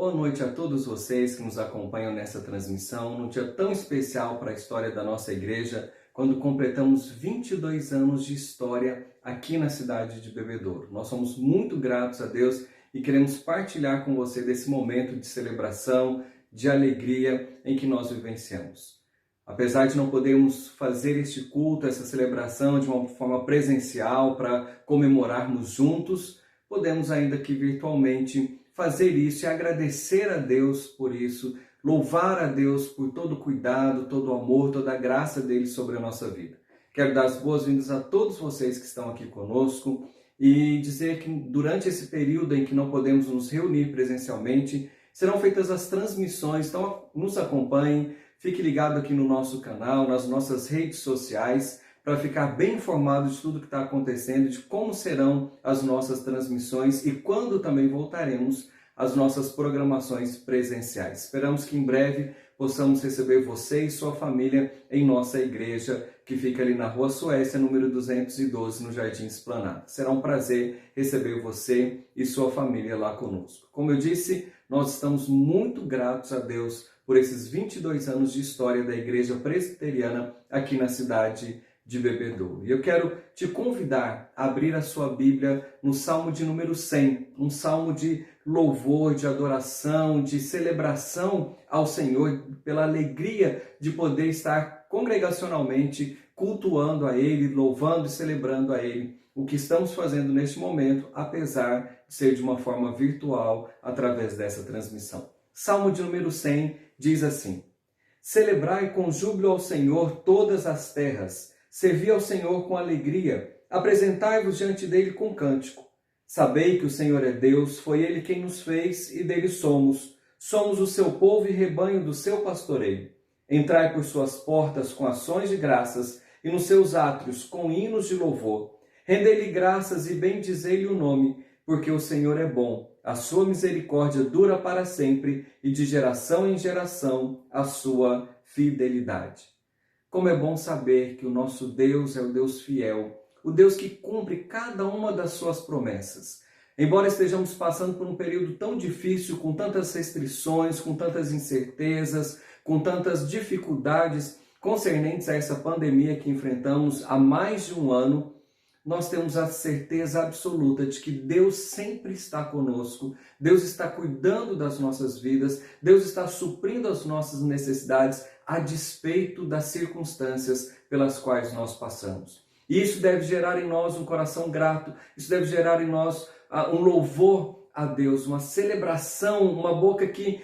Boa noite a todos vocês que nos acompanham nessa transmissão, num dia tão especial para a história da nossa igreja, quando completamos 22 anos de história aqui na cidade de Bebedouro. Nós somos muito gratos a Deus e queremos partilhar com você desse momento de celebração, de alegria em que nós vivenciamos. Apesar de não podermos fazer este culto, essa celebração de uma forma presencial para comemorarmos juntos, podemos ainda que virtualmente fazer isso e agradecer a Deus por isso, louvar a Deus por todo o cuidado, todo o amor, toda a graça dele sobre a nossa vida. Quero dar as boas-vindas a todos vocês que estão aqui conosco e dizer que durante esse período em que não podemos nos reunir presencialmente, serão feitas as transmissões, então nos acompanhem, fique ligado aqui no nosso canal, nas nossas redes sociais, para ficar bem informado de tudo que está acontecendo, de como serão as nossas transmissões e quando também voltaremos às nossas programações presenciais. Esperamos que em breve possamos receber você e sua família em nossa igreja, que fica ali na Rua Suécia, número 212, no Jardim Esplanada. Será um prazer receber você e sua família lá conosco. Como eu disse, nós estamos muito gratos a Deus por esses 22 anos de história da Igreja Presbiteriana aqui na cidade de Bebedouro. E eu quero te convidar a abrir a sua Bíblia no Salmo de número 100, um salmo de louvor, de adoração, de celebração ao Senhor, pela alegria de poder estar congregacionalmente cultuando a Ele, louvando e celebrando a Ele, o que estamos fazendo neste momento, apesar de ser de uma forma virtual através dessa transmissão. Salmo de número 100 diz assim: Celebrai com júbilo ao Senhor todas as terras, servi ao Senhor com alegria, apresentai-vos diante dele com cântico. Sabei que o Senhor é Deus, foi Ele quem nos fez e dele somos. Somos o seu povo e rebanho do seu pastoreio. Entrai por suas portas com ações de graças e nos seus átrios com hinos de louvor. Rendei-lhe graças e bendizei-lhe o nome, porque o Senhor é bom. A sua misericórdia dura para sempre e de geração em geração a sua fidelidade. Como é bom saber que o nosso Deus é o Deus fiel, o Deus que cumpre cada uma das suas promessas. Embora estejamos passando por um período tão difícil, com tantas restrições, com tantas incertezas, com tantas dificuldades concernentes a essa pandemia que enfrentamos há mais de um ano, nós temos a certeza absoluta de que Deus sempre está conosco, Deus está cuidando das nossas vidas, Deus está suprindo as nossas necessidades a despeito das circunstâncias pelas quais nós passamos. E isso deve gerar em nós um coração grato, isso deve gerar em nós um louvor a Deus, uma celebração, uma boca que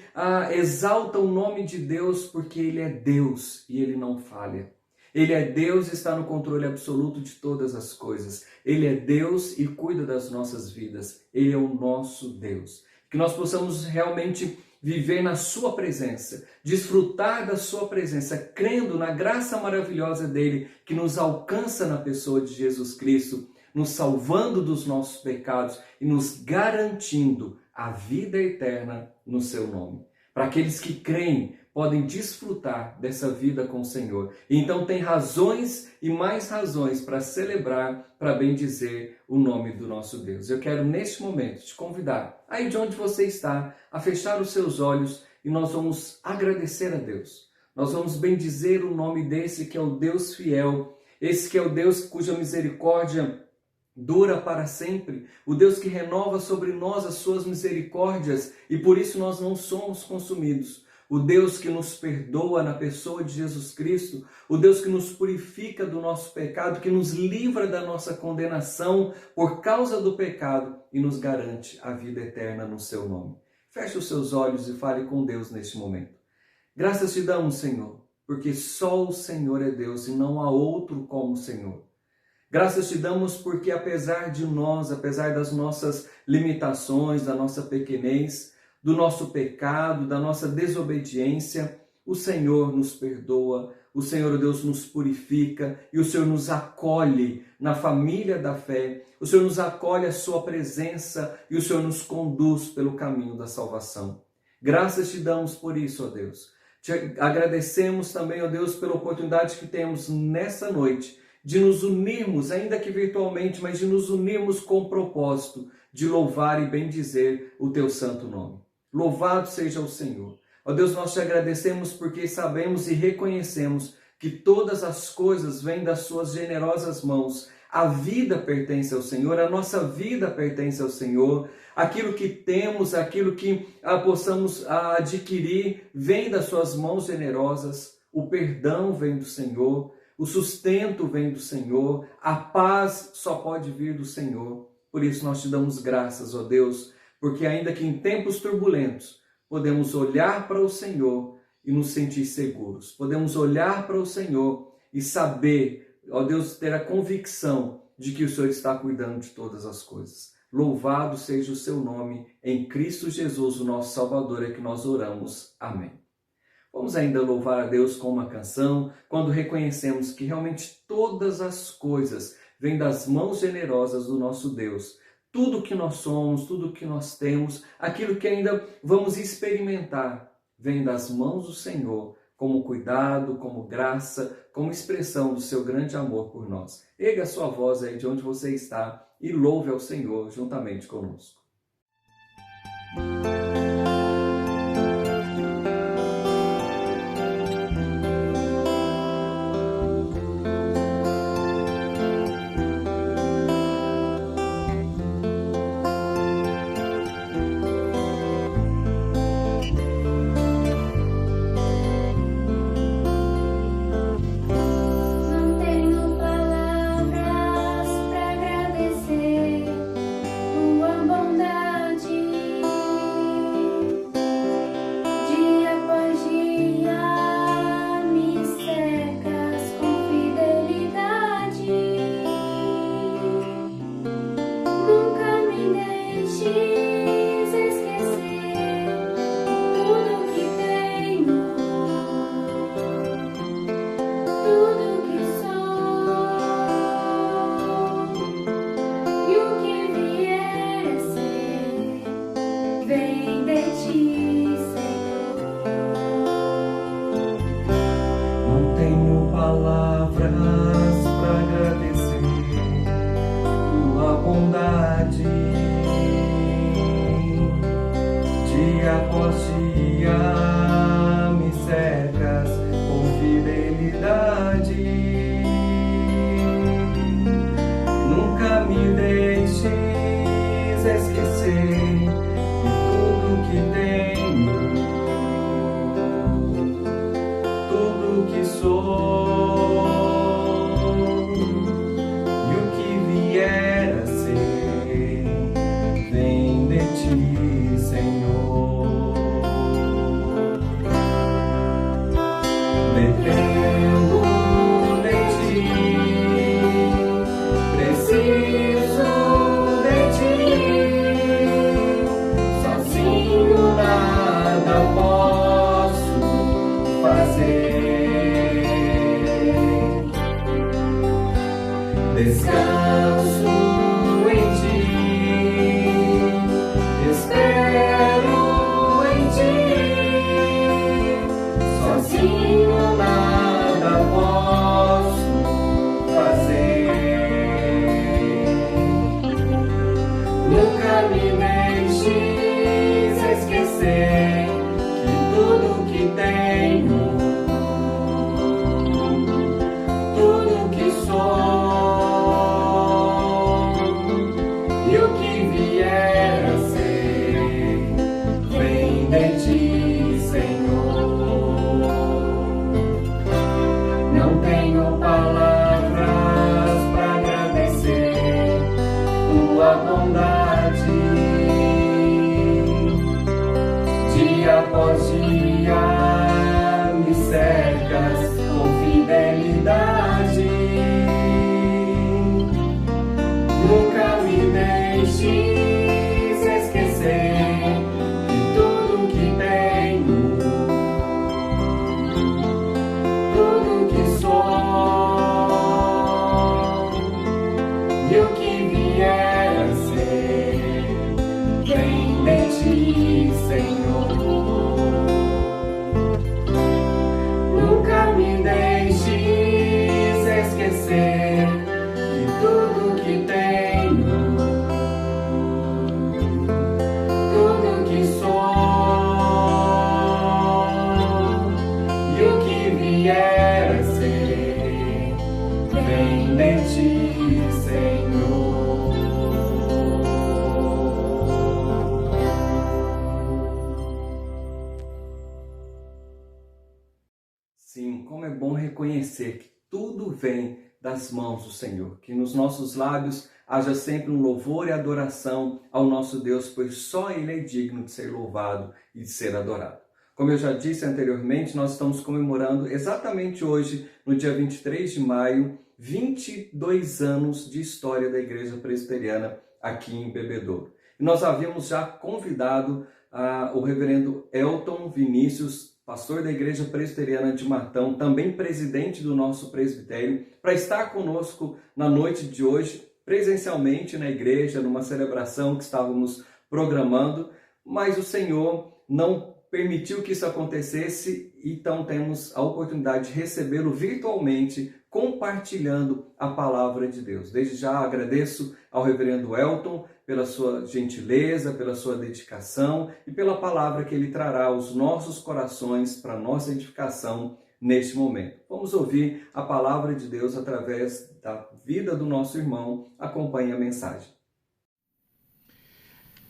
exalta o nome de Deus, porque Ele é Deus e Ele não falha. Ele é Deus e está no controle absoluto de todas as coisas. Ele é Deus e cuida das nossas vidas. Ele é o nosso Deus. Que nós possamos realmente viver na sua presença, desfrutar da sua presença, crendo na graça maravilhosa dele que nos alcança na pessoa de Jesus Cristo, nos salvando dos nossos pecados e nos garantindo a vida eterna no seu nome. Para aqueles que creem, podem desfrutar dessa vida com o Senhor. E então tem razões e mais razões para celebrar, para bendizer o nome do nosso Deus. Eu quero neste momento te convidar, aí de onde você está, a fechar os seus olhos e nós vamos agradecer a Deus. Nós vamos bendizer o nome desse que é o Deus fiel, esse que é o Deus cuja misericórdia dura para sempre, o Deus que renova sobre nós as suas misericórdias e por isso nós não somos consumidos. O Deus que nos perdoa na pessoa de Jesus Cristo, o Deus que nos purifica do nosso pecado, que nos livra da nossa condenação por causa do pecado e nos garante a vida eterna no seu nome. Feche os seus olhos e fale com Deus neste momento. Graças te damos, Senhor, porque só o Senhor é Deus e não há outro como o Senhor. Graças te damos porque apesar de nós, apesar das nossas limitações, da nossa pequenez, do nosso pecado, da nossa desobediência, o Senhor nos perdoa, o Senhor Deus nos purifica e o Senhor nos acolhe na família da fé, o Senhor nos acolhe à sua presença e o Senhor nos conduz pelo caminho da salvação. Graças te damos por isso, ó Deus. Te agradecemos também, ó Deus, pela oportunidade que temos nessa noite de nos unirmos, ainda que virtualmente, mas de nos unirmos com o propósito de louvar e bendizer o teu santo nome. Louvado seja o Senhor. Ó Deus, nós te agradecemos porque sabemos e reconhecemos que todas as coisas vêm das suas generosas mãos. A vida pertence ao Senhor, a nossa vida pertence ao Senhor. Aquilo que temos, aquilo que possamos adquirir, vem das suas mãos generosas. O perdão vem do Senhor, o sustento vem do Senhor, a paz só pode vir do Senhor. Por isso nós te damos graças, ó Deus, porque ainda que em tempos turbulentos, podemos olhar para o Senhor e nos sentir seguros. Podemos olhar para o Senhor e saber, ó Deus, ter a convicção de que o Senhor está cuidando de todas as coisas. Louvado seja o seu nome, em Cristo Jesus, o nosso Salvador, é que nós oramos. Amém. Vamos ainda louvar a Deus com uma canção, quando reconhecemos que realmente todas as coisas vêm das mãos generosas do nosso Deus. Tudo que nós somos, tudo que nós temos, aquilo que ainda vamos experimentar, vem das mãos do Senhor, como cuidado, como graça, como expressão do seu grande amor por nós. Erga a sua voz aí de onde você está e louve ao Senhor juntamente conosco. Dia após dia me cercas com fidelidade. Nunca me deixes esquecer de tudo que tenho, tudo que sou e o que vier a ser, vem de ti, Senhor. Dependo de ti, preciso de ti, sozinho nada posso fazer. Descanso em ti, espero em ti, sozinho nada posso fazer. Nunca me deixes esquecer que tudo que tenho, tudo que sou e o que vier a ser, vem de ti, Senhor. Não tenho palavras para agradecer tua bondade. Dia após dia me cercas com fidelidade. Nunca me deixes esquecer de tudo que tenho, tudo que sou e o que vier a ser, vem de ti, Senhor. Nunca me deixes esquecer que tudo que tenho, como é bom reconhecer que tudo vem das mãos do Senhor, que nos nossos lábios haja sempre um louvor e adoração ao nosso Deus, pois só Ele é digno de ser louvado e de ser adorado. Como eu já disse anteriormente, nós estamos comemorando exatamente hoje, no dia 23 de maio, 22 anos de história da Igreja Presbiteriana aqui em Bebedouro. E nós havíamos já convidado o reverendo Elton Vinícius, pastor da Igreja Presbiteriana de Matão, também presidente do nosso presbitério, para estar conosco na noite de hoje, presencialmente na igreja, numa celebração que estávamos programando, mas o Senhor não permitiu que isso acontecesse, então temos a oportunidade de recebê-lo virtualmente, compartilhando a palavra de Deus. Desde já agradeço ao reverendo Elton pela sua gentileza, pela sua dedicação e pela palavra que ele trará aos nossos corações para nossa edificação neste momento. Vamos ouvir a palavra de Deus através da vida do nosso irmão. Acompanhe a mensagem.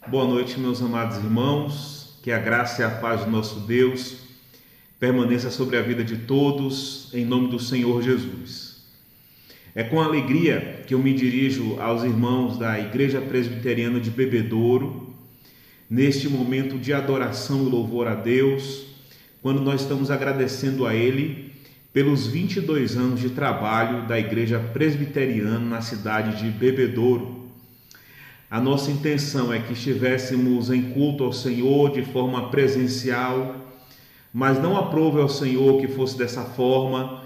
Boa noite, meus amados irmãos. Que a graça e a paz do nosso Deus permaneça sobre a vida de todos, em nome do Senhor Jesus. É com alegria que eu me dirijo aos irmãos da Igreja Presbiteriana de Bebedouro, neste momento de adoração e louvor a Deus, quando nós estamos agradecendo a Ele pelos 22 anos de trabalho da Igreja Presbiteriana na cidade de Bebedouro. A nossa intenção é que estivéssemos em culto ao Senhor de forma presencial, mas não aprove ao Senhor que fosse dessa forma.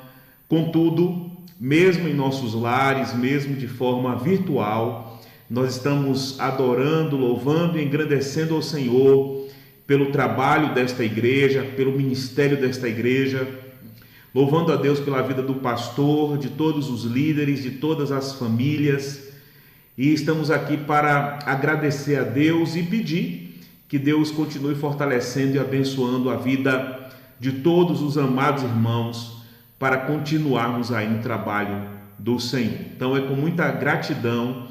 Contudo, mesmo em nossos lares, mesmo de forma virtual, nós estamos adorando, louvando e engrandecendo ao Senhor pelo trabalho desta igreja, pelo ministério desta igreja, louvando a Deus pela vida do pastor, de todos os líderes, de todas as famílias. E estamos aqui para agradecer a Deus e pedir que Deus continue fortalecendo e abençoando a vida de todos os amados irmãos para continuarmos aí no trabalho do Senhor. Então é com muita gratidão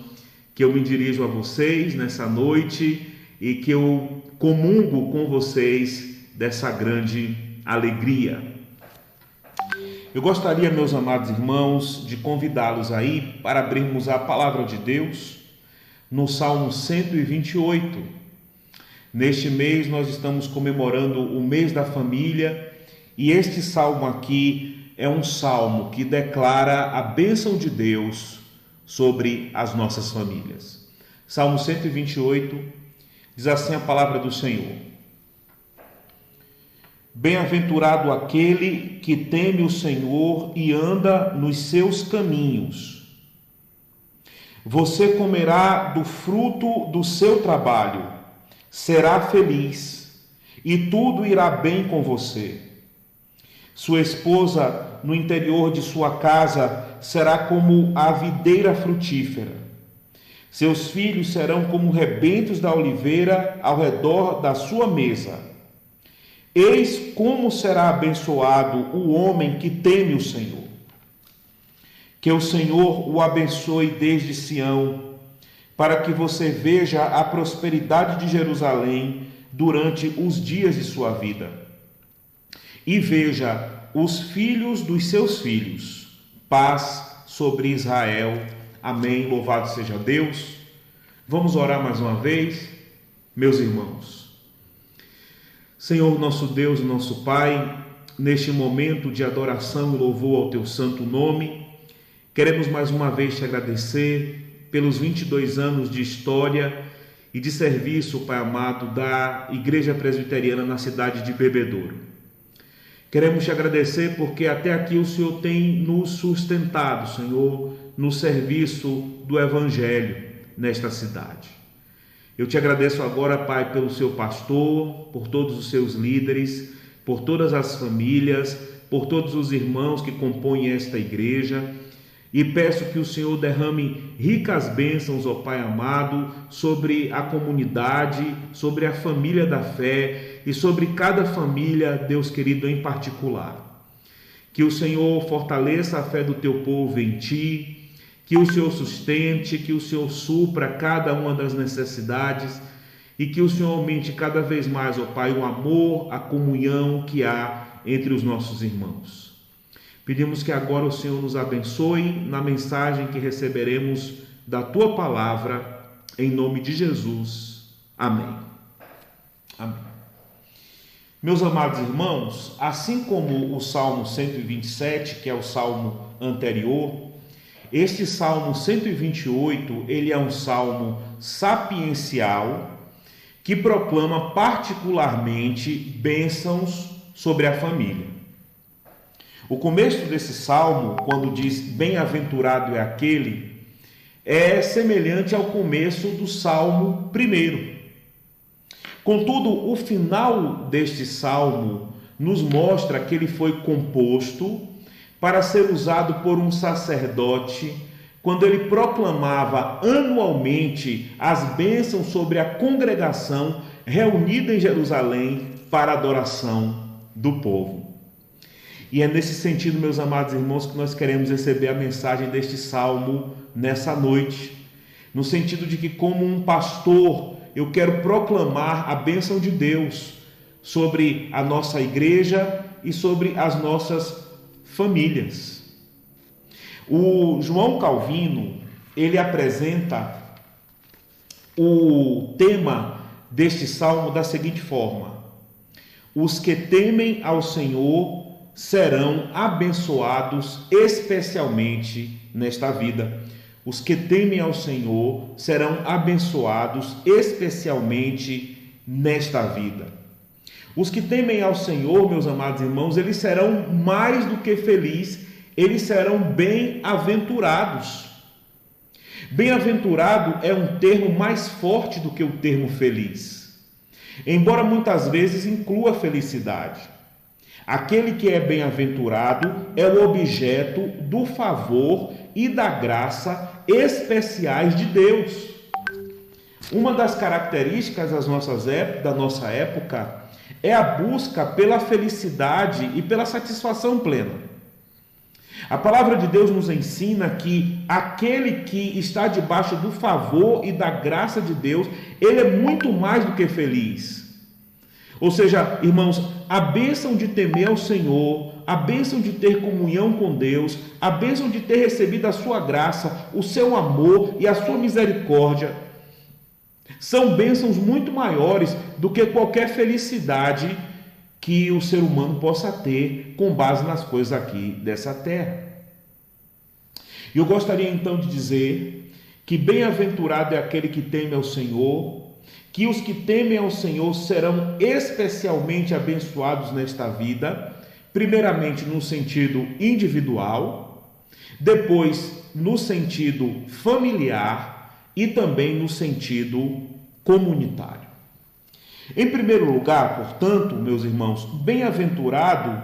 que eu me dirijo a vocês nessa noite e que eu comungo com vocês dessa grande alegria. Eu gostaria, meus amados irmãos, de convidá-los aí para abrirmos a palavra de Deus no Salmo 128. Neste mês nós estamos comemorando o mês da família e este salmo aqui é um salmo que declara a bênção de Deus sobre as nossas famílias. Salmo 128 diz assim a palavra do Senhor: Bem-aventurado aquele que teme o Senhor e anda nos seus caminhos. Você comerá do fruto do seu trabalho, será feliz e tudo irá bem com você. Sua esposa no interior de sua casa será como a videira frutífera. Seus filhos serão como rebentos da oliveira ao redor da sua mesa. Eis como será abençoado o homem que teme o Senhor. Que o Senhor o abençoe desde Sião, para que você veja a prosperidade de Jerusalém durante os dias de sua vida. E veja os filhos dos seus filhos. Paz sobre Israel. Amém. Louvado seja Deus. Vamos orar mais uma vez, meus irmãos. Senhor, nosso Deus e nosso Pai, neste momento de adoração e louvor ao Teu santo nome, queremos mais uma vez Te agradecer pelos 22 anos de história e de serviço, Pai amado, da Igreja Presbiteriana na cidade de Bebedouro. Queremos Te agradecer porque até aqui o Senhor tem nos sustentado, Senhor, no serviço do Evangelho nesta cidade. Eu Te agradeço agora, Pai, pelo Seu pastor, por todos os seus líderes, por todas as famílias, por todos os irmãos que compõem esta igreja, e peço que o Senhor derrame ricas bênçãos, ó Pai amado, sobre a comunidade, sobre a família da fé e sobre cada família, Deus querido, em particular. Que o Senhor fortaleça a fé do Teu povo em Ti, que o Senhor sustente, que o Senhor supra cada uma das necessidades e que o Senhor aumente cada vez mais, ó Pai, o amor, a comunhão que há entre os nossos irmãos. Pedimos que agora o Senhor nos abençoe na mensagem que receberemos da Tua Palavra, em nome de Jesus. Amém. Amém. Meus amados irmãos, assim como o Salmo 127, que é o salmo anterior, este Salmo 128, ele é um salmo sapiencial que proclama particularmente bênçãos sobre a família. O começo desse salmo, quando diz bem-aventurado é aquele, é semelhante ao começo do salmo 1. Contudo, o final deste salmo nos mostra que ele foi composto para ser usado por um sacerdote quando ele proclamava anualmente as bênçãos sobre a congregação reunida em Jerusalém para a adoração do povo. E é nesse sentido, meus amados irmãos, que nós queremos receber a mensagem deste salmo nessa noite, no sentido de que, como um pastor, eu quero proclamar a bênção de Deus sobre a nossa igreja e sobre as nossas famílias. O João Calvino, ele apresenta o tema deste salmo da seguinte forma: os que temem ao Senhor serão abençoados especialmente nesta vida. Os que temem ao Senhor serão abençoados especialmente nesta vida. Os que temem ao Senhor, meus amados irmãos, eles serão mais do que felizes, eles serão bem-aventurados. Bem-aventurado é um termo mais forte do que o termo feliz, embora muitas vezes inclua felicidade. Aquele que é bem-aventurado é o objeto do favor e da graça especiais de Deus. Uma das características da nossa época é a busca pela felicidade e pela satisfação plena. A palavra de Deus nos ensina que aquele que está debaixo do favor e da graça de Deus, ele é muito mais do que feliz. Ou seja, irmãos, a bênção de temer ao Senhor, a bênção de ter comunhão com Deus, a bênção de ter recebido a sua graça, o seu amor e a sua misericórdia, são bênçãos muito maiores do que qualquer felicidade que o ser humano possa ter com base nas coisas aqui dessa terra. E eu gostaria então de dizer que bem-aventurado é aquele que teme ao Senhor, que os que temem ao Senhor serão especialmente abençoados nesta vida, primeiramente no sentido individual, depois no sentido familiar e também no sentido comunitário. Em primeiro lugar, portanto, meus irmãos, bem-aventurado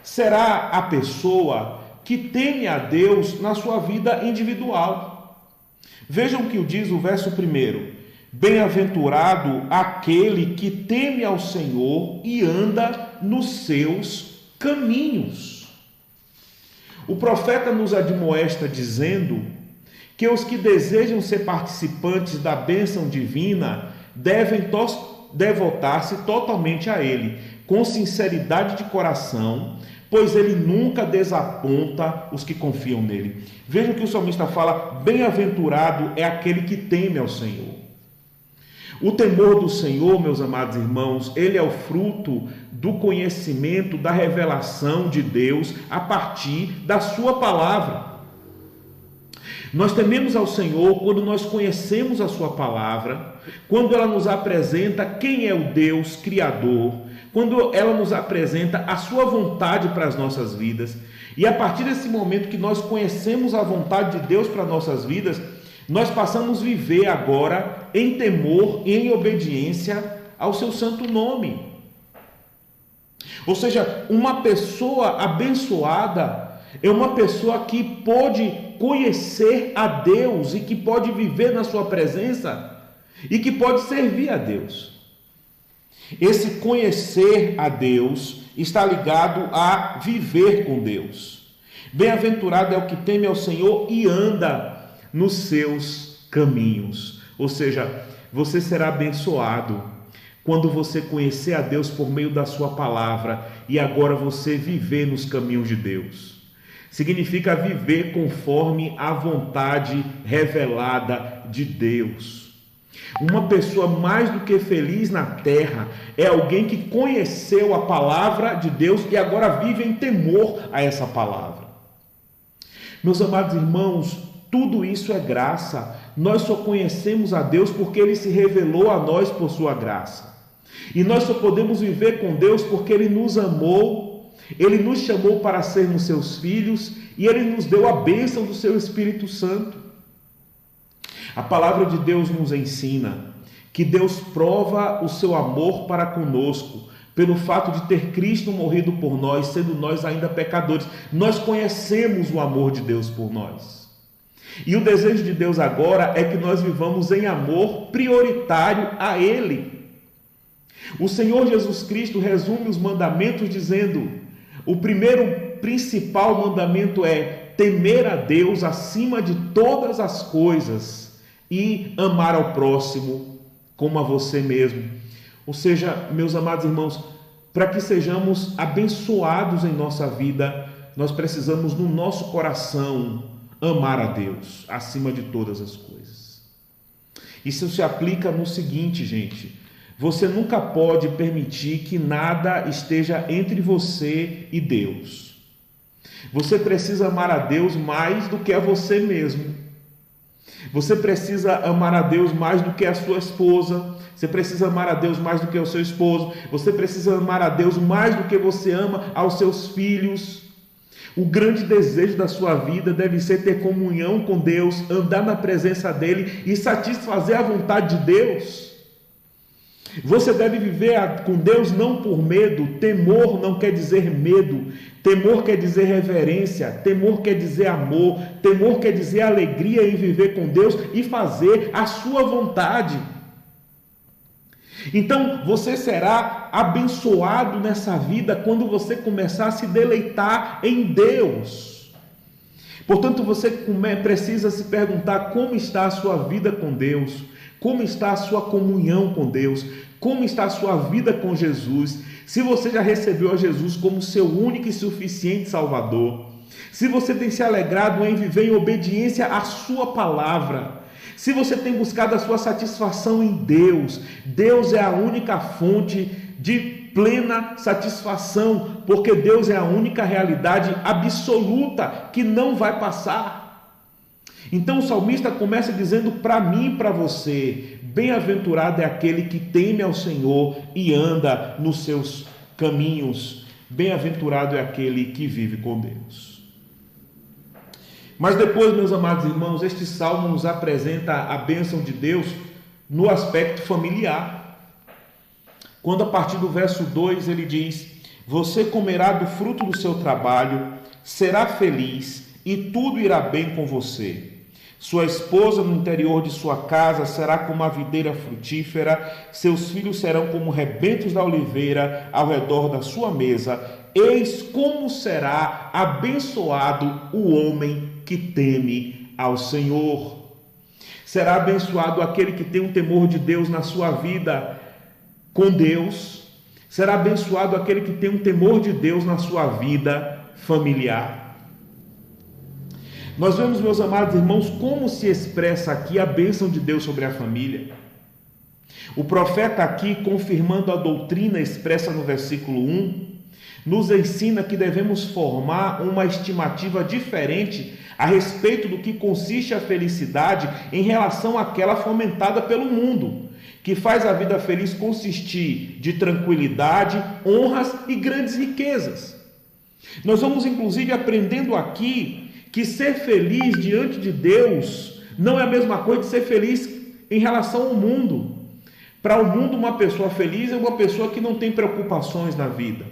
será a pessoa que teme a Deus na sua vida individual. Vejam o que diz o verso 1. Bem-aventurado aquele que teme ao Senhor e anda nos seus caminhos. O profeta nos admoesta dizendo que os que desejam ser participantes da bênção divina devem devotar-se totalmente a Ele, com sinceridade de coração, pois Ele nunca desaponta os que confiam nele. Vejam que o salmista fala: bem-aventurado é aquele que teme ao Senhor. O temor do Senhor, meus amados irmãos, ele é o fruto do conhecimento, da revelação de Deus a partir da sua palavra. Nós tememos ao Senhor quando nós conhecemos a sua palavra, quando ela nos apresenta quem é o Deus Criador, quando ela nos apresenta a sua vontade para as nossas vidas. E a partir desse momento que nós conhecemos a vontade de Deus para as nossas vidas, nós passamos a viver agora em temor e em obediência ao seu santo nome. Ou seja, uma pessoa abençoada é uma pessoa que pode conhecer a Deus e que pode viver na sua presença e que pode servir a Deus. Esse conhecer a Deus está ligado a viver com Deus. Bem-aventurado é o que teme ao Senhor e anda nos seus caminhos. Ou seja, você será abençoado quando você conhecer a Deus por meio da sua palavra e agora você viver nos caminhos de Deus. Significa viver conforme a vontade revelada de Deus. Uma pessoa mais do que feliz na terra é alguém que conheceu a palavra de Deus e agora vive em temor a essa palavra. Meus amados irmãos, tudo isso é graça. Nós só conhecemos a Deus porque Ele se revelou a nós por sua graça. E nós só podemos viver com Deus porque Ele nos amou, Ele nos chamou para sermos seus filhos e Ele nos deu a bênção do seu Espírito Santo. A palavra de Deus nos ensina que Deus prova o seu amor para conosco pelo fato de ter Cristo morrido por nós, sendo nós ainda pecadores. Nós conhecemos o amor de Deus por nós. E o desejo de Deus agora é que nós vivamos em amor prioritário a Ele. O Senhor Jesus Cristo resume os mandamentos dizendo: o primeiro principal mandamento é temer a Deus acima de todas as coisas e amar ao próximo como a você mesmo. Ou seja, meus amados irmãos, para que sejamos abençoados em nossa vida, nós precisamos no nosso coração amar a Deus acima de todas as coisas. Isso se aplica no seguinte, gente: você nunca pode permitir que nada esteja entre você e Deus. Você precisa amar a Deus mais do que a você mesmo. Você precisa amar a Deus mais do que a sua esposa. Você precisa amar a Deus mais do que o seu esposo. Você precisa amar a Deus mais do que você ama aos seus filhos. O grande desejo da sua vida deve ser ter comunhão com Deus, andar na presença dEle e satisfazer a vontade de Deus. Você deve viver com Deus não por medo. Temor não quer dizer medo. Temor quer dizer reverência. Temor quer dizer amor. Temor quer dizer alegria em viver com Deus e fazer a sua vontade. Então você será abençoado nessa vida quando você começar a se deleitar em Deus. Portanto, você precisa se perguntar como está a sua vida com Deus, como está a sua comunhão com Deus, como está a sua vida com Jesus, se você já recebeu a Jesus como seu único e suficiente Salvador, se você tem se alegrado em viver em obediência à sua palavra, se você tem buscado a sua satisfação em Deus. Deus é a única fonte de plena satisfação, porque Deus é a única realidade absoluta que não vai passar. Então o salmista começa dizendo para mim e para você: bem-aventurado é aquele que teme ao Senhor e anda nos seus caminhos. Bem-aventurado é aquele que vive com Deus. Mas depois, meus amados irmãos, este salmo nos apresenta a bênção de Deus no aspecto familiar. Quando a partir do verso 2 ele diz: você comerá do fruto do seu trabalho, será feliz e tudo irá bem com você. Sua esposa no interior de sua casa será como a videira frutífera, seus filhos serão como rebentos da oliveira ao redor da sua mesa. Eis como será abençoado o homem que teme ao Senhor. Será abençoado aquele que tem um temor de Deus na sua vida com Deus. Será abençoado aquele que tem um temor de Deus na sua vida familiar. Nós vemos, meus amados irmãos, como se expressa aqui a bênção de Deus sobre a família. O profeta aqui, confirmando a doutrina expressa no versículo 1, nos ensina que devemos formar uma estimativa diferente a respeito do que consiste a felicidade em relação àquela fomentada pelo mundo, que faz a vida feliz consistir de tranquilidade, honras e grandes riquezas. Nós vamos inclusive aprendendo aqui que ser feliz diante de Deus não é a mesma coisa de ser feliz em relação ao mundo. Para o mundo, uma pessoa feliz é uma pessoa que não tem preocupações na vida.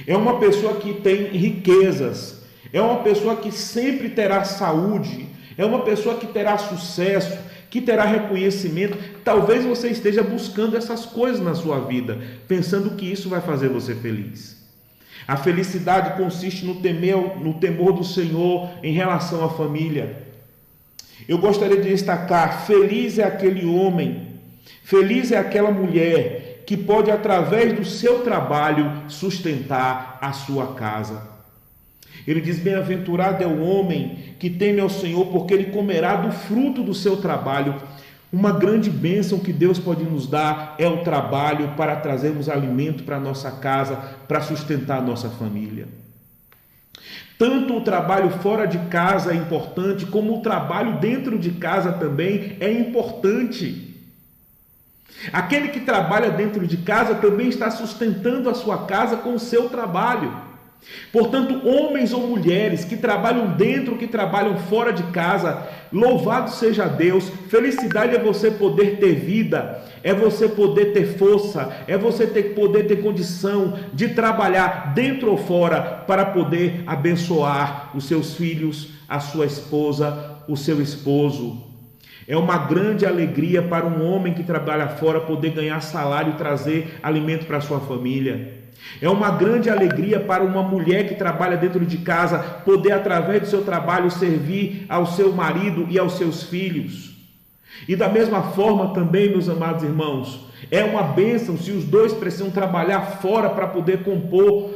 É uma pessoa que tem riquezas. É uma pessoa que sempre terá saúde. É uma pessoa que terá sucesso, que terá reconhecimento. Talvez você esteja buscando essas coisas na sua vida, pensando que isso vai fazer você feliz. A felicidade consiste no temor do Senhor em relação à família. Eu gostaria de destacar: feliz é aquele homem, feliz é aquela mulher que pode, através do seu trabalho, sustentar a sua casa. Ele diz: bem-aventurado é o homem que teme ao Senhor, porque ele comerá do fruto do seu trabalho. Uma grande bênção que Deus pode nos dar é o trabalho para trazermos alimento para a nossa casa, para sustentar a nossa família. Tanto o trabalho fora de casa é importante, como o trabalho dentro de casa também é importante. Aquele que trabalha dentro de casa também está sustentando a sua casa com o seu trabalho. Portanto, homens ou mulheres que trabalham dentro, que trabalham fora de casa, louvado seja Deus. Felicidade é você poder ter vida, é você poder ter força, é você poder ter condição de trabalhar dentro ou fora para poder abençoar os seus filhos, a sua esposa, o seu esposo. É uma grande alegria para um homem que trabalha fora poder ganhar salário e trazer alimento para a sua família. É uma grande alegria para uma mulher que trabalha dentro de casa poder, através do seu trabalho, servir ao seu marido e aos seus filhos. E da mesma forma também, meus amados irmãos, é uma bênção se os dois precisam trabalhar fora para poder compor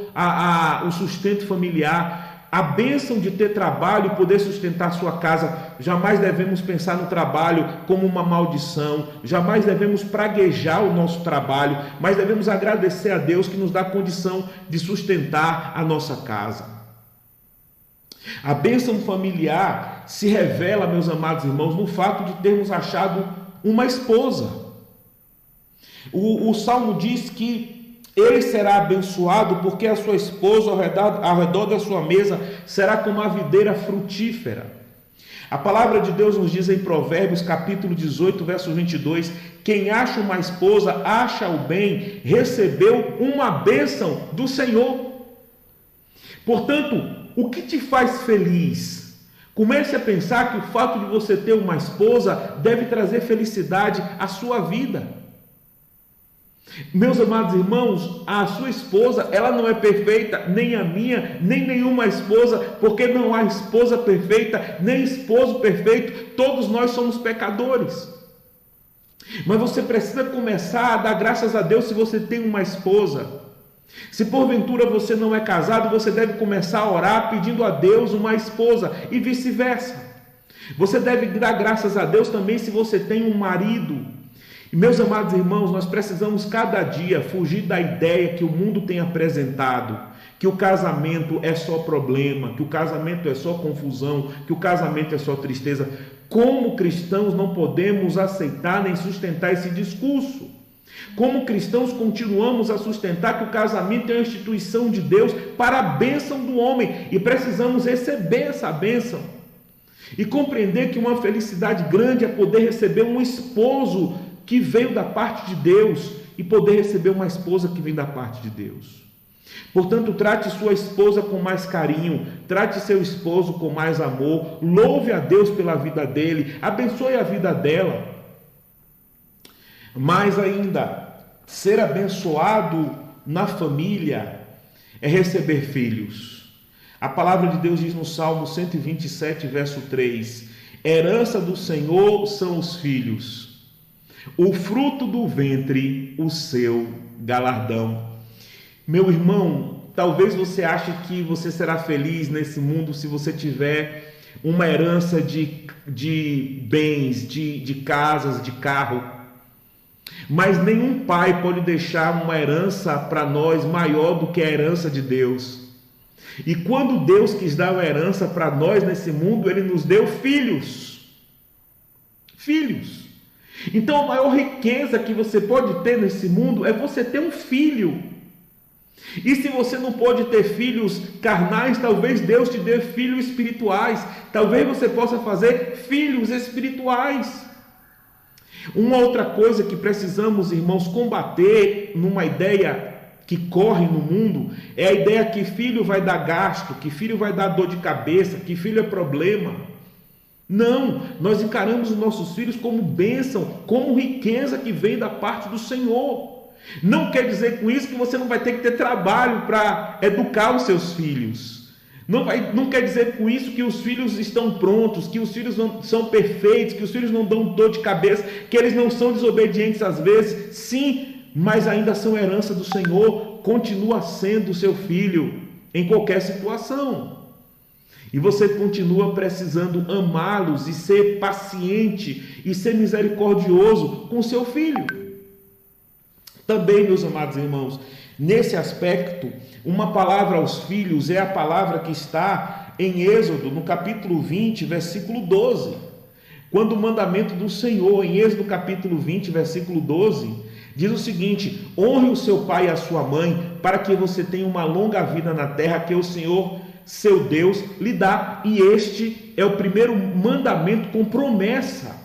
o sustento familiar. A bênção de ter trabalho e poder sustentar sua casa. Jamais devemos pensar no trabalho como uma maldição, jamais devemos praguejar o nosso trabalho, mas devemos agradecer a Deus que nos dá condição de sustentar a nossa casa. A bênção familiar se revela, meus amados irmãos, no fato de termos achado uma esposa. O Salmo diz que ele será abençoado porque a sua esposa ao redor da sua mesa será como a videira frutífera. A palavra de Deus nos diz em Provérbios capítulo 18, verso 22, quem acha uma esposa acha o bem, recebeu uma bênção do Senhor. Portanto, o que te faz feliz? Comece a pensar que o fato de você ter uma esposa deve trazer felicidade à sua vida. Meus amados irmãos, a sua esposa, ela não é perfeita, nem a minha, nem nenhuma esposa, porque não há esposa perfeita, nem esposo perfeito, todos nós somos pecadores. Mas você precisa começar a dar graças a Deus se você tem uma esposa. Se porventura você não é casado, você deve começar a orar pedindo a Deus uma esposa e vice-versa. Você deve dar graças a Deus também se você tem um marido. E meus amados irmãos, nós precisamos cada dia fugir da ideia que o mundo tem apresentado, que o casamento é só problema, que o casamento é só confusão, que o casamento é só tristeza. Como cristãos não podemos aceitar nem sustentar esse discurso. Como cristãos continuamos a sustentar que o casamento é uma instituição de Deus para a bênção do homem e precisamos receber essa bênção. E compreender que uma felicidade grande é poder receber um esposo que veio da parte de Deus e poder receber uma esposa que vem da parte de Deus. Portanto, trate sua esposa com mais carinho, trate seu esposo com mais amor, louve a Deus pela vida dele, abençoe a vida dela. Mais ainda, ser abençoado na família é receber filhos. A palavra de Deus diz no Salmo 127, verso 3, herança do Senhor são os filhos, o fruto do ventre, o seu galardão. Meu irmão, talvez você ache que você será feliz nesse mundo se você tiver uma herança de bens, de casas, de carro. Mas nenhum pai pode deixar uma herança para nós maior do que a herança de Deus. E quando Deus quis dar uma herança para nós nesse mundo, Ele nos deu filhos. Filhos. Então a maior riqueza que você pode ter nesse mundo é você ter um filho. E se você não pode ter filhos carnais, talvez Deus te dê filhos espirituais. Talvez você possa fazer filhos espirituais. Uma outra coisa que precisamos, irmãos, combater numa ideia que corre no mundo é a ideia que filho vai dar gasto, que filho vai dar dor de cabeça, que filho é problema. Não, nós encaramos os nossos filhos como bênção, como riqueza que vem da parte do Senhor. Não quer dizer com isso que você não vai ter que ter trabalho para educar os seus filhos. Não quer dizer com isso que os filhos estão prontos, que os filhos não são perfeitos, que os filhos não dão dor de cabeça, que eles não são desobedientes às vezes. Sim, mas ainda são herança do Senhor, continua sendo seu filho em qualquer situação. E você continua precisando amá-los e ser paciente e ser misericordioso com seu filho. Também, meus amados irmãos, nesse aspecto, uma palavra aos filhos é a palavra que está em Êxodo, no capítulo 20, versículo 12. Quando o mandamento do Senhor, em Êxodo capítulo 20, versículo 12, diz o seguinte: honre o seu pai e a sua mãe, para que você tenha uma longa vida na terra que o Senhor, seu Deus, lhe dá. E este é o primeiro mandamento com promessa.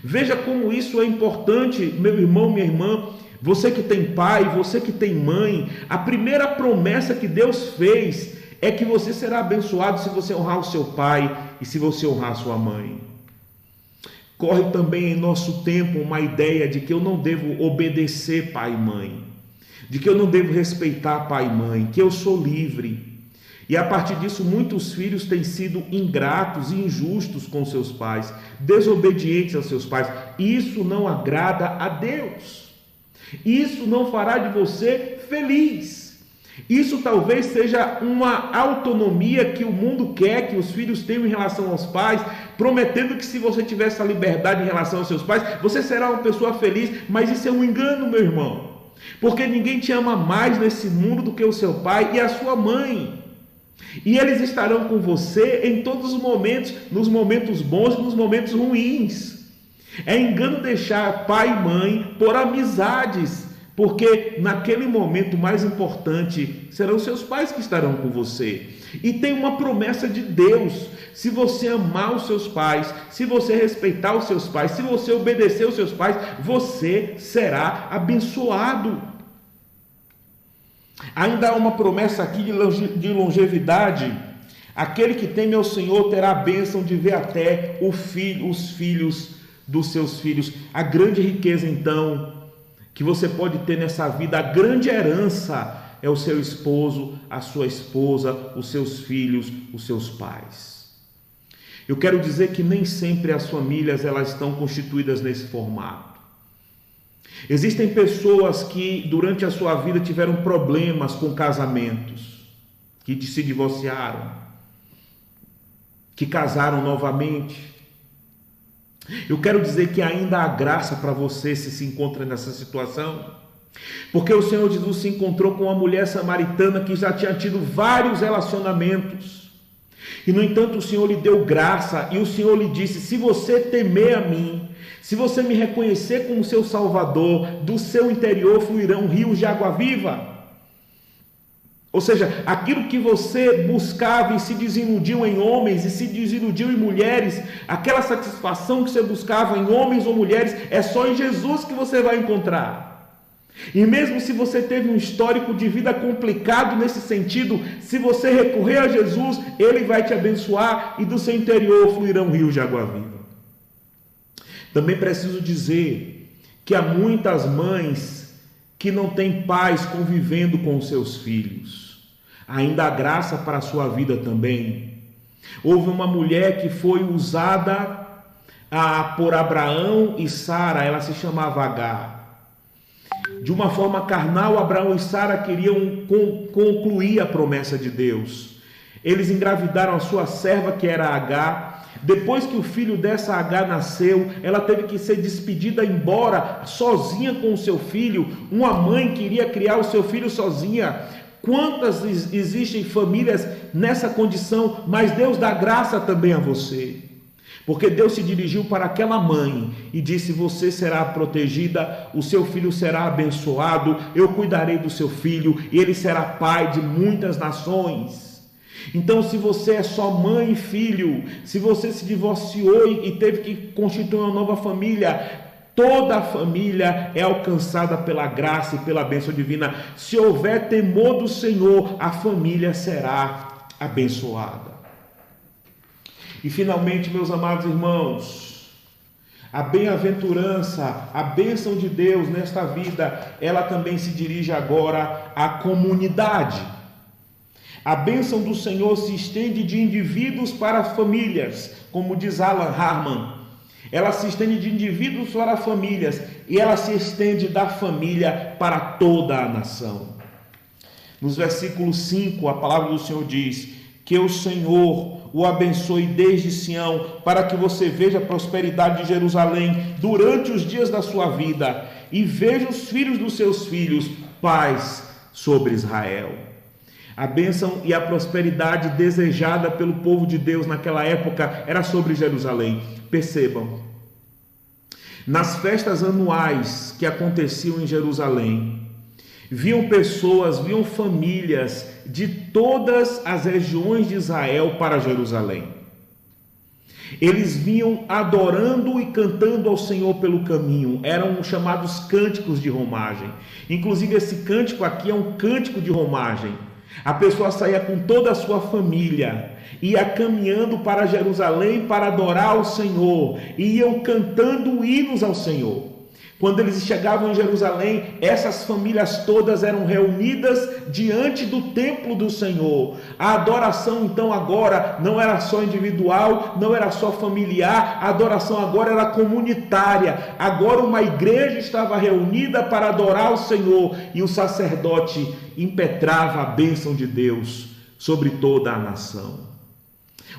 Veja como isso é importante, meu irmão, minha irmã. Você que tem pai, você que tem mãe, a primeira promessa que Deus fez é que você será abençoado se você honrar o seu pai e se você honrar a sua mãe. Corre também em nosso tempo uma ideia de que eu não devo obedecer pai e mãe, de que eu não devo respeitar pai e mãe, que eu sou livre. E a partir disso, muitos filhos têm sido ingratos e injustos com seus pais, desobedientes aos seus pais. Isso não agrada a Deus. Isso não fará de você feliz. Isso talvez seja uma autonomia que o mundo quer que os filhos tenham em relação aos pais, prometendo que se você tiver essa liberdade em relação aos seus pais, você será uma pessoa feliz. Mas isso é um engano, meu irmão, porque ninguém te ama mais nesse mundo do que o seu pai e a sua mãe. E eles estarão com você em todos os momentos, nos momentos bons e nos momentos ruins. É engano deixar pai e mãe por amizades, porque naquele momento mais importante serão seus pais que estarão com você. E tem uma promessa de Deus: se você amar os seus pais, se você respeitar os seus pais, se você obedecer os seus pais, você será abençoado. Ainda há uma promessa aqui de longevidade: aquele que teme ao Senhor terá a bênção de ver até os filhos dos seus filhos. A grande riqueza, então, que você pode ter nessa vida, a grande herança, é o seu esposo, a sua esposa, os seus filhos, os seus pais. Eu quero dizer que nem sempre as famílias elas estão constituídas nesse formato. Existem pessoas que durante a sua vida tiveram problemas com casamentos, que se divorciaram, que casaram novamente. Eu quero dizer que ainda há graça para você se encontra nessa situação, porque o Senhor Jesus se encontrou com uma mulher samaritana que já tinha tido vários relacionamentos, e no entanto o Senhor lhe deu graça, e o Senhor lhe disse: se você temer a mim, se você me reconhecer como seu Salvador, do seu interior fluirão rios de água viva. Ou seja, aquilo que você buscava e se desiludiu em homens e se desiludiu em mulheres, aquela satisfação que você buscava em homens ou mulheres, é só em Jesus que você vai encontrar. E mesmo se você teve um histórico de vida complicado nesse sentido, se você recorrer a Jesus, Ele vai te abençoar e do seu interior fluirão rios de água viva. Também preciso dizer que há muitas mães que não têm pais convivendo com os seus filhos. Ainda há graça para a sua vida também. Houve uma mulher que foi usada por Abraão e Sara, ela se chamava Agar. De uma forma carnal, Abraão e Sara queriam concluir a promessa de Deus. Eles engravidaram a sua serva, que era Agar. Depois que o filho dessa Agar nasceu, ela teve que ser despedida, embora sozinha com o seu filho. Uma mãe queria criar o seu filho sozinha. Quantas existem famílias nessa condição? Mas Deus dá graça também a você, porque Deus se dirigiu para aquela mãe e disse: você será protegida, o seu filho será abençoado, eu cuidarei do seu filho e ele será pai de muitas nações. Então, se você é só mãe e filho, se você se divorciou e teve que constituir uma nova família, toda a família é alcançada pela graça e pela bênção divina. Se houver temor do Senhor, a família será abençoada. E finalmente, meus amados irmãos, a bem-aventurança, a bênção de Deus nesta vida, ela também se dirige agora à comunidade. A bênção do Senhor se estende de indivíduos para famílias, como diz Alan Harman. Ela se estende de indivíduos para famílias e ela se estende da família para toda a nação. Nos versículos 5, a palavra do Senhor diz Que o Senhor o abençoe desde Sião, para que você veja a prosperidade de Jerusalém durante os dias da sua vida e veja os filhos dos seus filhos, paz sobre Israel. A bênção e a prosperidade desejada pelo povo de Deus naquela época era sobre Jerusalém. Percebam, nas festas anuais que aconteciam em Jerusalém, viam pessoas, viam famílias de todas as regiões de Israel para Jerusalém. Eles vinham adorando e cantando ao Senhor pelo caminho. Eram chamados cânticos de romagem. Inclusive esse cântico aqui é um cântico de romagem. A pessoa saía com toda a sua família, ia caminhando para Jerusalém para adorar ao Senhor, e iam cantando hinos ao Senhor. Quando eles chegavam em Jerusalém, essas famílias todas eram reunidas diante do templo do Senhor. A adoração então agora não era só individual, não era só familiar, a adoração agora era comunitária. Agora uma igreja estava reunida para adorar o Senhor e o sacerdote impetrava a bênção de Deus sobre toda a nação.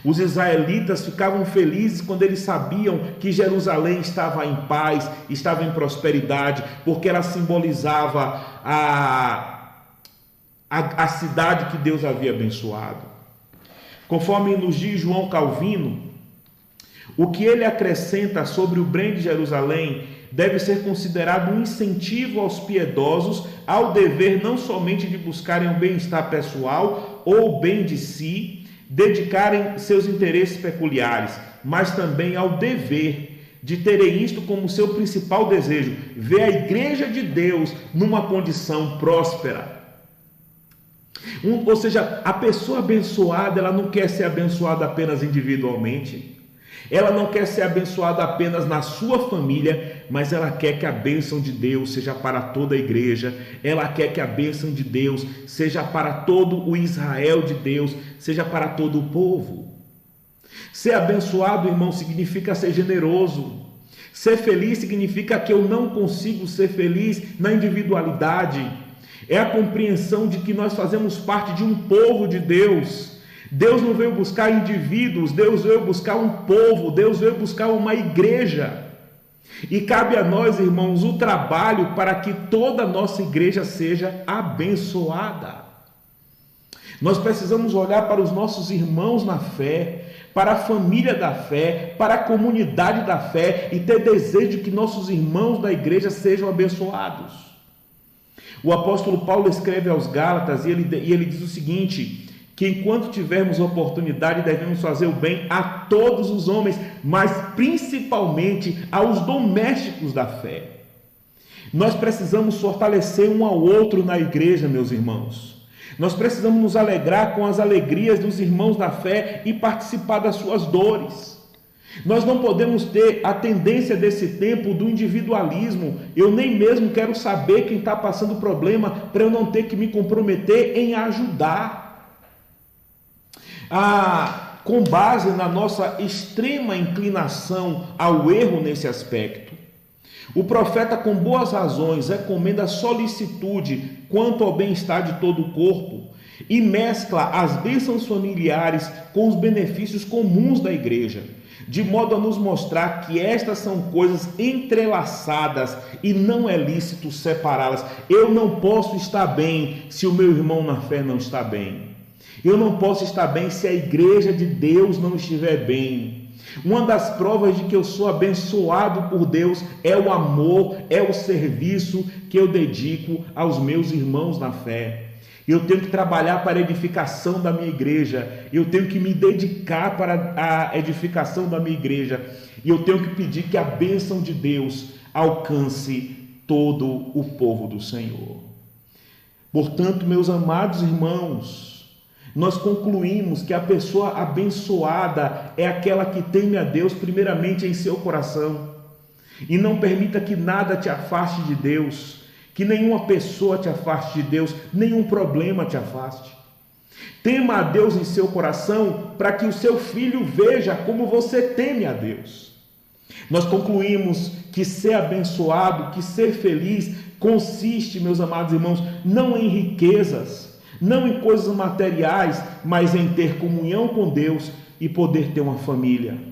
Os israelitas ficavam felizes quando eles sabiam que Jerusalém estava em paz, estava em prosperidade, porque ela simbolizava a cidade que Deus havia abençoado. Conforme nos diz João Calvino, o que ele acrescenta sobre o bem de Jerusalém deve ser considerado um incentivo aos piedosos ao dever não somente de buscarem o bem-estar pessoal ou o bem de si, dedicarem seus interesses peculiares, mas também ao dever de terem isto como seu principal desejo, ver a igreja de Deus numa condição próspera. Ou seja, a pessoa abençoada, ela não quer ser abençoada apenas individualmente, ela não quer ser abençoada apenas na sua família, mas ela quer que a bênção de Deus seja para toda a igreja, ela quer que a bênção de Deus seja para todo o Israel de Deus, seja para todo o povo. Ser abençoado, irmão, significa ser generoso. Ser feliz significa que eu não consigo ser feliz na individualidade. É a compreensão de que nós fazemos parte de um povo de Deus. Deus não veio buscar indivíduos, Deus veio buscar um povo, Deus veio buscar uma igreja. E cabe a nós, irmãos, o trabalho para que toda a nossa igreja seja abençoada. Nós precisamos olhar para os nossos irmãos na fé, para a família da fé, para a comunidade da fé e ter desejo de que nossos irmãos da igreja sejam abençoados. O apóstolo Paulo escreve aos Gálatas e ele diz o seguinte: que enquanto tivermos oportunidade devemos fazer o bem a todos os homens, mas principalmente aos domésticos da fé. Nós precisamos fortalecer um ao outro na igreja, meus irmãos. Nós precisamos nos alegrar com as alegrias dos irmãos da fé e participar das suas dores. Nós não podemos ter a tendência desse tempo do individualismo. Eu nem mesmo quero saber quem está passando problema para eu não ter que me comprometer em ajudar. Com base na nossa extrema inclinação ao erro nesse aspecto, o profeta com boas razões recomenda solicitude quanto ao bem-estar de todo o corpo e mescla as bênçãos familiares com os benefícios comuns da igreja, de modo a nos mostrar que estas são coisas entrelaçadas e não é lícito separá-las. Eu não posso estar bem se o meu irmão na fé não está bem. Eu não posso estar bem se a igreja de Deus não estiver bem. Uma das provas de que eu sou abençoado por Deus é o amor, é o serviço que eu dedico aos meus irmãos na fé. Eu tenho que trabalhar para a edificação da minha igreja. Eu tenho que me dedicar para a edificação da minha igreja. E eu tenho que pedir que a bênção de Deus alcance todo o povo do Senhor. Portanto, meus amados irmãos, nós concluímos que a pessoa abençoada é aquela que teme a Deus primeiramente em seu coração e não permita que nada te afaste de Deus, que nenhuma pessoa te afaste de Deus, nenhum problema te afaste. Tema a Deus em seu coração para que o seu filho veja como você teme a Deus. Nós concluímos que ser abençoado, que ser feliz consiste, meus amados irmãos, não em riquezas, não em coisas materiais, mas em ter comunhão com Deus e poder ter uma família.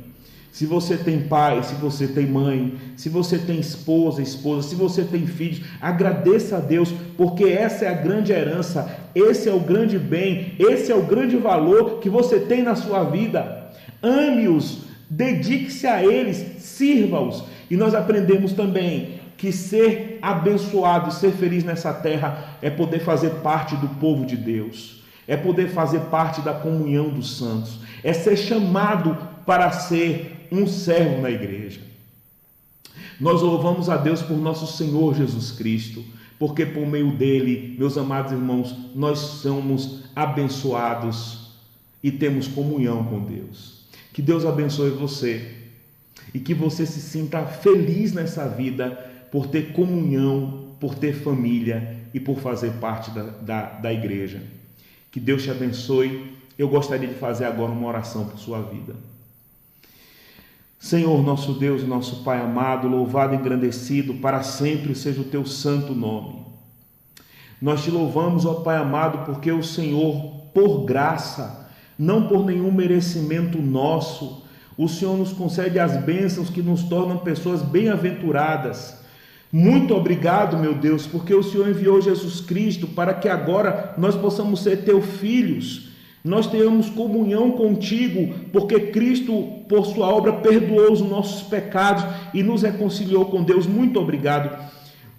Se você tem pai, se você tem mãe, se você tem esposa, se você tem filhos, agradeça a Deus, porque essa é a grande herança, esse é o grande bem, esse é o grande valor que você tem na sua vida. Ame-os, dedique-se a eles, sirva-os. E nós aprendemos também que ser abençoado, ser feliz nessa terra é poder fazer parte do povo de Deus, é poder fazer parte da comunhão dos santos, é ser chamado para ser um servo na igreja. Nós louvamos a Deus por nosso Senhor Jesus Cristo, porque por meio dele, meus amados irmãos, nós somos abençoados e temos comunhão com Deus. Que Deus abençoe você e que você se sinta feliz nessa vida por ter comunhão, por ter família e por fazer parte da igreja. Que Deus te abençoe. Eu gostaria de fazer agora uma oração por sua vida. Senhor, nosso Deus, nosso Pai amado, louvado e engrandecido, para sempre seja o teu santo nome. Nós te louvamos, ó Pai amado, porque o Senhor, por graça, não por nenhum merecimento nosso, o Senhor nos concede as bênçãos que nos tornam pessoas bem-aventuradas. Muito obrigado, meu Deus, porque o Senhor enviou Jesus Cristo para que agora nós possamos ser teus filhos. Nós tenhamos comunhão contigo, porque Cristo, por sua obra, perdoou os nossos pecados e nos reconciliou com Deus. Muito obrigado.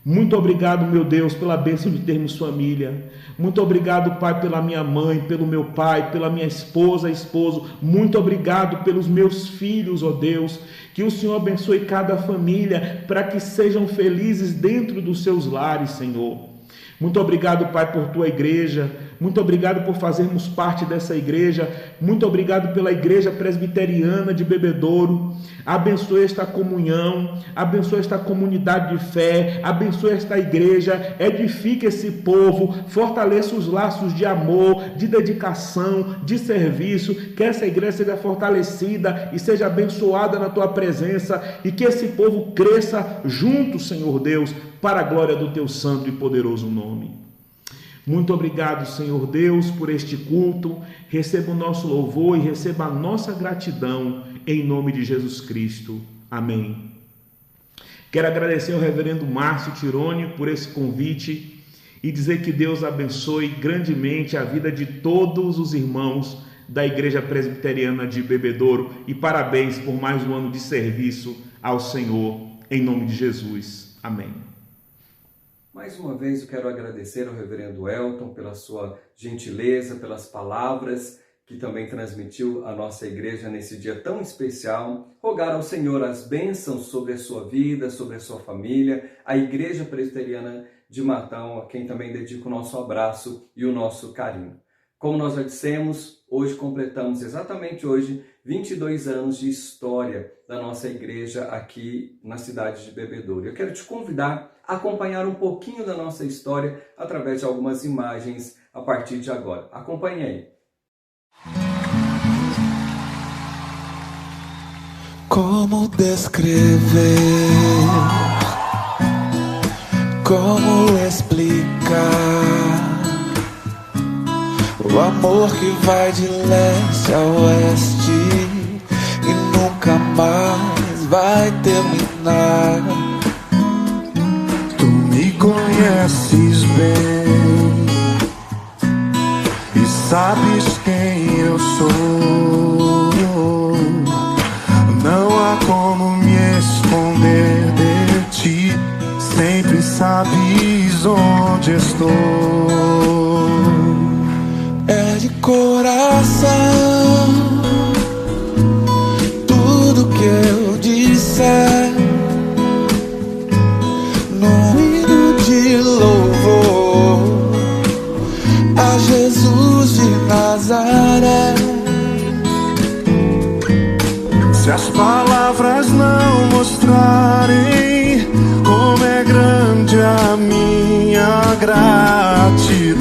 Muito obrigado, meu Deus, pela bênção de termos família. Muito obrigado, Pai, pela minha mãe, pelo meu pai, pela minha esposa, esposo. Muito obrigado pelos meus filhos, ó Deus. Que o Senhor abençoe cada família para que sejam felizes dentro dos seus lares, Senhor. Muito obrigado, Pai, por tua igreja. Muito obrigado por fazermos parte dessa igreja. Muito obrigado pela igreja presbiteriana de Bebedouro. Abençoe esta comunhão, abençoe esta comunidade de fé, abençoe esta igreja, edifique esse povo, fortaleça os laços de amor, de dedicação, de serviço. Que essa igreja seja fortalecida e seja abençoada na tua presença e que esse povo cresça junto, Senhor Deus, para a glória do teu santo e poderoso nome. Muito obrigado, Senhor Deus, por este culto. Receba o nosso louvor e receba a nossa gratidão em nome de Jesus Cristo. Amém. Quero agradecer ao reverendo Márcio Tironi por esse convite e dizer que Deus abençoe grandemente a vida de todos os irmãos da Igreja Presbiteriana de Bebedouro e parabéns por mais um ano de serviço ao Senhor, em nome de Jesus. Amém. Mais uma vez eu quero agradecer ao reverendo Elton pela sua gentileza, pelas palavras que também transmitiu à nossa igreja nesse dia tão especial. Rogar ao Senhor as bênçãos sobre a sua vida, sobre a sua família, a Igreja Presbiteriana de Matão, a quem também dedico o nosso abraço e o nosso carinho. Como nós já dissemos, hoje completamos exatamente hoje 22 anos de história da nossa igreja aqui na cidade de Bebedouro. Eu quero te convidar a acompanhar um pouquinho da nossa história através de algumas imagens a partir de agora. Acompanhe aí. Como descrever, como explicar o amor que vai de leste a oeste e nunca mais vai terminar. Tu me conheces bem e sabes quem eu sou. Não há como me esconder de ti, sempre sabes onde estou. É de coração tudo que eu disser, num hino de louvor a Jesus de Nazaré. Se as palavras não mostrarem como é grande a minha gratidão,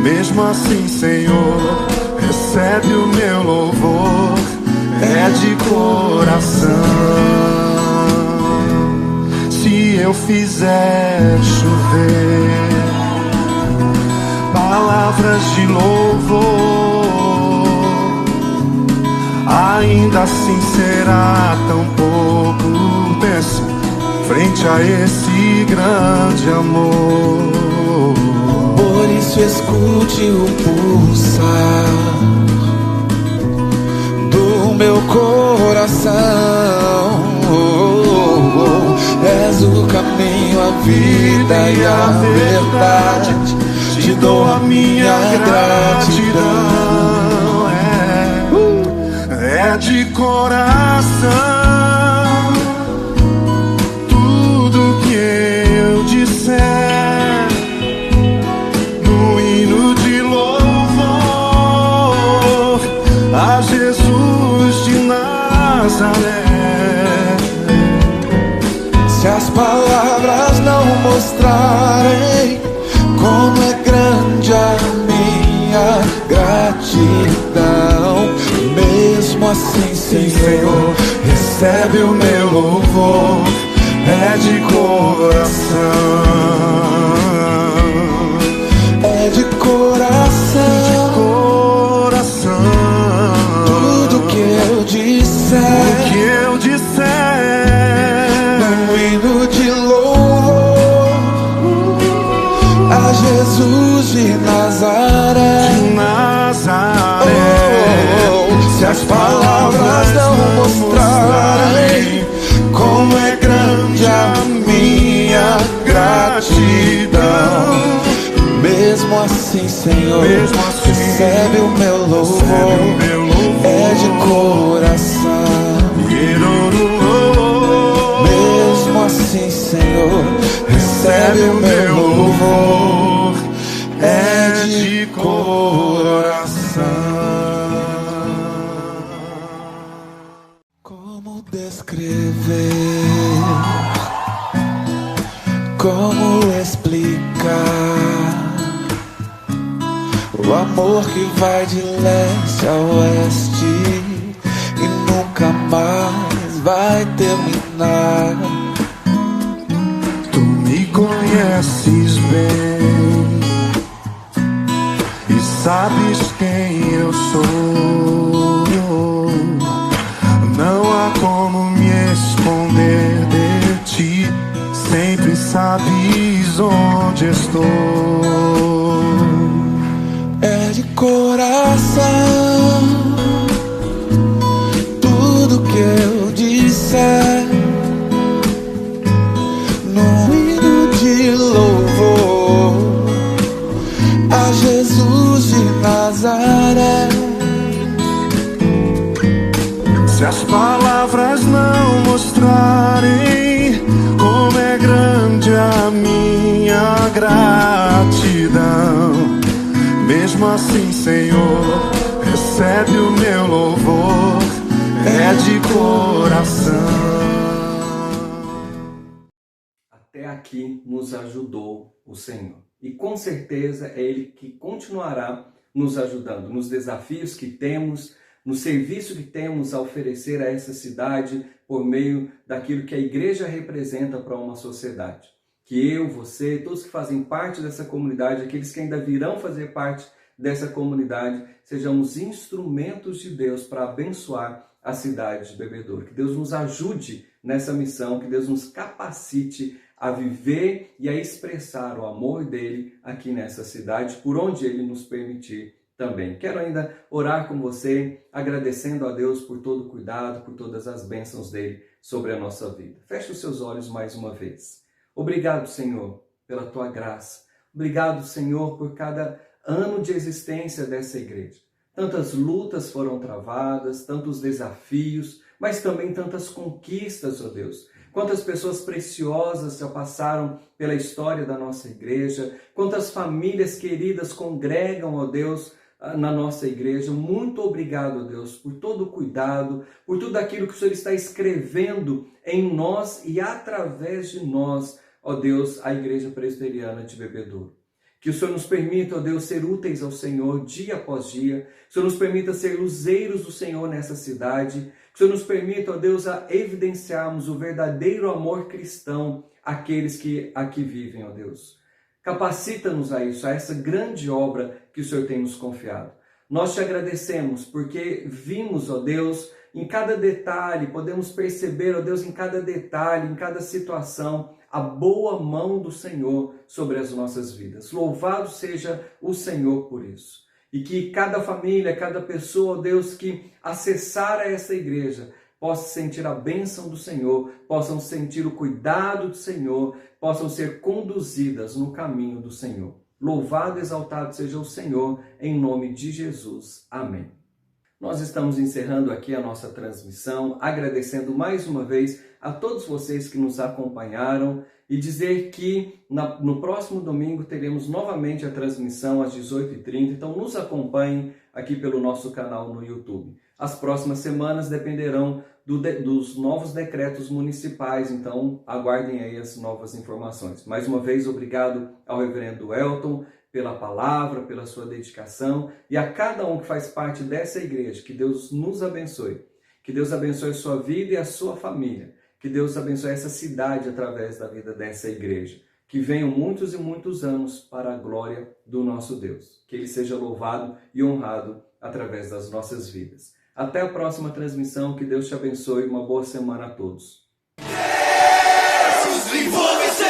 mesmo assim, Senhor, recebe o meu louvor, é de coração. Se eu fizer chover palavras de louvor, ainda assim será tão pouco, pense, frente a esse grande amor. Por isso escute o pulsar do meu coração. És o caminho, a vida e a verdade. Te dou a minha gratidão. É de coração tudo que eu disser, no hino de louvor a Jesus de Nazaré. Se as palavras não mostrarem como é grande a minha gratidão, mesmo assim, Senhor, recebe o meu louvor. É de coração, é de coração, tudo que eu disser, o que eu disser, no hino de louvor a Jesus de Nazaré. Se as palavras não mostrarem como é grande a minha gratidão, mesmo assim, Senhor, recebe o meu louvor. É de coração, mesmo assim, Senhor, recebe o meu louvor. É de coração. Como descrever? Como explicar o amor que vai de leste a oeste e nunca mais vai terminar? Tu me conheces bem e sabes quem eu sou. Não há como me esconder de ti, sempre sabes onde estou. É de coração tudo que eu disser, no hino de louvor a Jesus de Nazaré. Se as palavras não mostrarem como é grande a minha gratidão, mesmo assim, Senhor, recebe o meu louvor. É de coração. Até aqui nos ajudou o Senhor. E com certeza é Ele que continuará nos ajudando nos desafios que temos, no serviço que temos a oferecer a essa cidade por meio daquilo que a igreja representa para uma sociedade. Que eu, você, todos que fazem parte dessa comunidade, aqueles que ainda virão fazer parte dessa comunidade, sejamos instrumentos de Deus para abençoar a cidade de Bebedouro. Que Deus nos ajude nessa missão, que Deus nos capacite a viver e a expressar o amor dele aqui nessa cidade, por onde ele nos permitir também. Quero ainda orar com você, agradecendo a Deus por todo o cuidado, por todas as bênçãos dele sobre a nossa vida. Feche os seus olhos mais uma vez. Obrigado, Senhor, pela tua graça. Obrigado, Senhor, por cada ano de existência dessa igreja. Tantas lutas foram travadas, tantos desafios, mas também tantas conquistas, ó Deus. Quantas pessoas preciosas já passaram pela história da nossa igreja, quantas famílias queridas congregam, ó Deus, na nossa igreja. Muito obrigado, ó Deus, por todo o cuidado, por tudo aquilo que o Senhor está escrevendo em nós e através de nós, ó Deus, a Igreja Presbiteriana de Bebedouro. Que o Senhor nos permita, ó Deus, ser úteis ao Senhor dia após dia. Que o Senhor nos permita ser luzeiros do Senhor nessa cidade. Que o Senhor nos permita, ó Deus, a evidenciarmos o verdadeiro amor cristão àqueles que aqui vivem, ó Deus. Capacita-nos a isso, a essa grande obra que o Senhor tem nos confiado. Nós te agradecemos porque vimos, ó Deus, em cada detalhe, podemos perceber, ó Deus, em cada detalhe, em cada situação, a boa mão do Senhor sobre as nossas vidas. Louvado seja o Senhor por isso. E que cada família, cada pessoa, ó Deus, que acessar essa igreja, possa sentir a bênção do Senhor, possam sentir o cuidado do Senhor, possam ser conduzidas no caminho do Senhor. Louvado e exaltado seja o Senhor, em nome de Jesus. Amém. Nós estamos encerrando aqui a nossa transmissão, agradecendo mais uma vez a todos vocês que nos acompanharam e dizer que no próximo domingo teremos novamente a transmissão às 18h30, então nos acompanhem aqui pelo nosso canal no YouTube. As próximas semanas dependerão dos novos decretos municipais, então aguardem aí as novas informações. Mais uma vez, obrigado ao reverendo Elton pela palavra, pela sua dedicação e a cada um que faz parte dessa igreja. Que Deus nos abençoe. Que Deus abençoe a sua vida e a sua família. Que Deus abençoe essa cidade através da vida dessa igreja. Que venham muitos e muitos anos para a glória do nosso Deus. Que Ele seja louvado e honrado através das nossas vidas. Até a próxima transmissão. Que Deus te abençoe. Uma boa semana a todos. Jesus,